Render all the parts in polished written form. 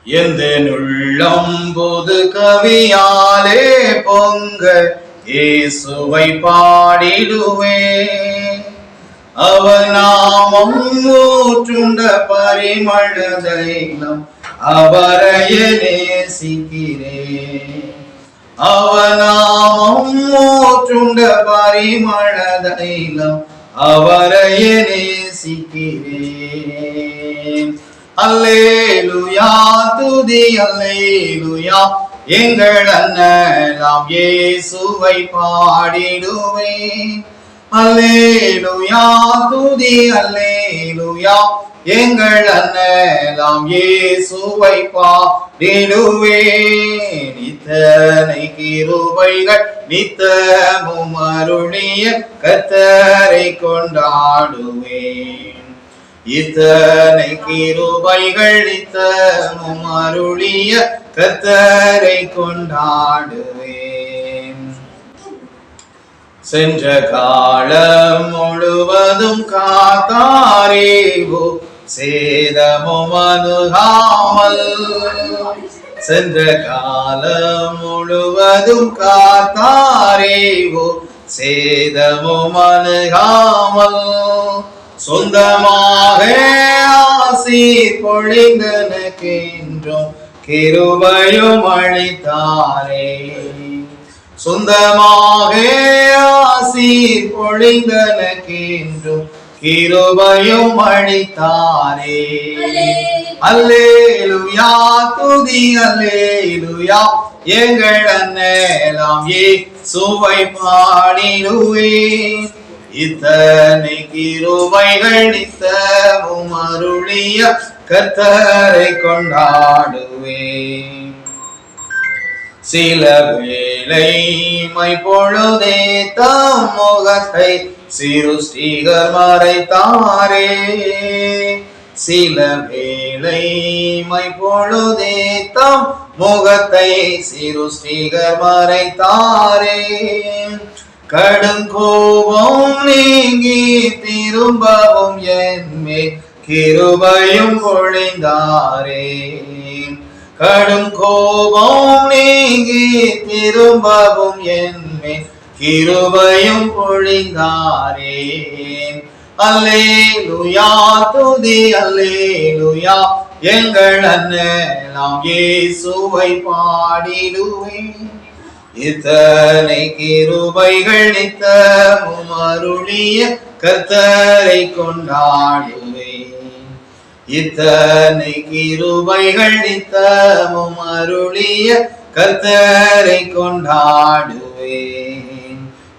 எந்தனுள்ளம் பொது கவியாலே பொங்க இயேசுவை பாடிடுவேன். அவர் நாமம் ஊற்றுண்ட பரிமள தைலம் அவரைய நேசிக்கிறேன். அவர் நாமம் ஊற்றுண்ட பரிமள தைலம் அவரைய நேசிக்கிறேன். அல்லேலூயா துதி அல்லேலூயா, எங்கள் அண்ணலாம் இயேசுவை பாடிடுவேன். அல்லேலூயா துதி அல்லேலூயா, எங்கள் அண்ணலாம் இயேசுவை பாடிடுவேன். இத்தனை கிருபைகள் நித்தமும் அருளிய கர்த்தரை கொண்டாடுவேன். இத்தனை கிருபைகள் நித்தமும் அருளிய கர்த்தரை கொண்டாடுவேன். சென்ற காலம் முழுவதும் காத்தாரேவோ சேதமும் அணுகாமல். சென்ற காலம் முழுவதும் காத்தாரேவோ சேதமும் அணுகாமல். சொந்தமாக ஆசீர் பொழிந்தனக்கென்றும் கிருபையும் அளித்தாரே. சொந்தமாக ஆசீர் பொழிந்தனக்கென்றும் கிருபையும் அளித்தாரே. அல்லேலூயா துதி அல்லேலூயா, எங்கள் அண்ணலாம் இயேசுவை பாடிடுவேன். இத்தனை கிருபைகள் நித்தமும் அருளிய கர்த்தரை கொண்டாடுவேன். சில வேளை மைப்பொழுதே தம் முகத்தை சிருஷ்டிகர் மறைத்தாரே. சில வேளை மைப்பொழுதே தம் முகத்தை சிருஷ்டிகர் மறைத்தாரே. கடுங்கோபம் நீங்கி திரும்பவும் என்மேல் கிருபையும் பொழிந்தாரே. கடுங்கோபம் நீங்கி திரும்பவும் என்மேல் கிருபையும் பொழிந்தாரே. அல்லேலூயா துதி அல்லேலூயா, எங்கள் அண்ணலாம் இயேசுவை பாடிடுவேன். இத்தனை கிருபைகள் நித்தமும் அருளிய கர்த்தரை கொண்டாடுவேன். இத்தனை கிருபைகள் நித்தமும் அருளிய கர்த்தரை கொண்டாடுவேன்.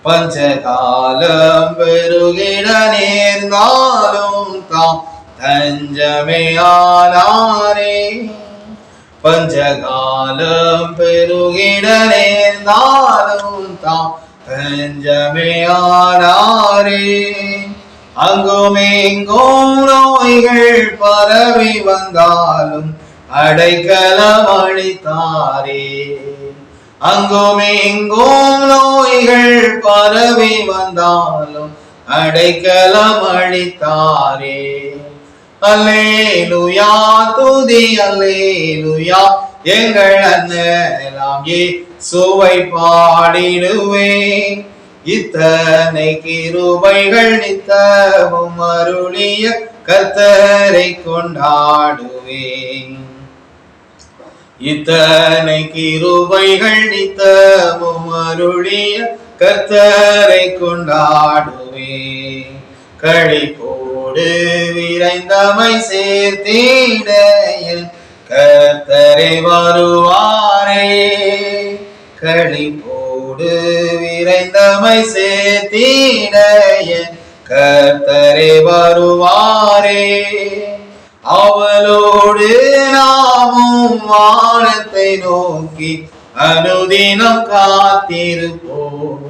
பஞ்சகாலம் பெருகிட நேர்ந்தாலும் தாம் தஞ்சமே ஆனாரே. பஞ்சகாலம் பெருகிட நேர்ந்தாலும் தாம் தஞ்சமே ஆனாரே. அங்கும் இங்கும் நோய்கள் பரவி வந்தாலும் அடைக்கலம் அளித்தாரே. அங்கும் இங்கும் நோய்கள் பரவி வந்தாலும் அடைக்கலம் அளித்தாரே. அல்லேலூயா துதி அல்லேலூயா, எங்கள் அண்ணலாம் இயேசுவை பாடிடுவேன். இத்தனை கிருபைகள் நித்தமும் அருளிய கர்த்தரை கொண்டாடுவேன். இத்தனை கிருபைகள் நித்தமும் அருளிய கர்த்தரை கொண்டாடுவேன். களிப்போடு விரைந்தமை சேர்த்திட கர்த்தரை வருவாரே. களிப்போடு விரைந்தமை சேர்த்திட கர்த்தரை வருவாரே. அவளோடு நாமும் வானத்தை நோக்கி அனுதினம் காத்திருப்போம்.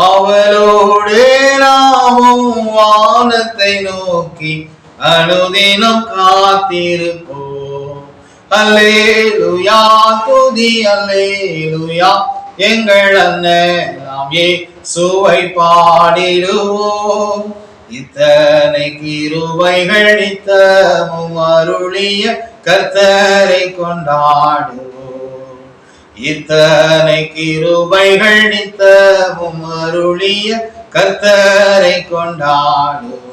அவளோடு நாமும் வானத்தை நோக்கி அனுதினம் காத்திருப்போம். அல்லேலூயா துதி அல்லேலூயா, எங்கள் அண்ணலாம் இயேசுவை பாடிடுவோம். இத்தனை கிருபைகள் நித்தமும் அருளிய கர்த்தரை கொண்டாடுவோம். இத்தனை கிருபைகள் நித்தமும் அருளிய கர்த்தரை கொண்டாடுவோம்.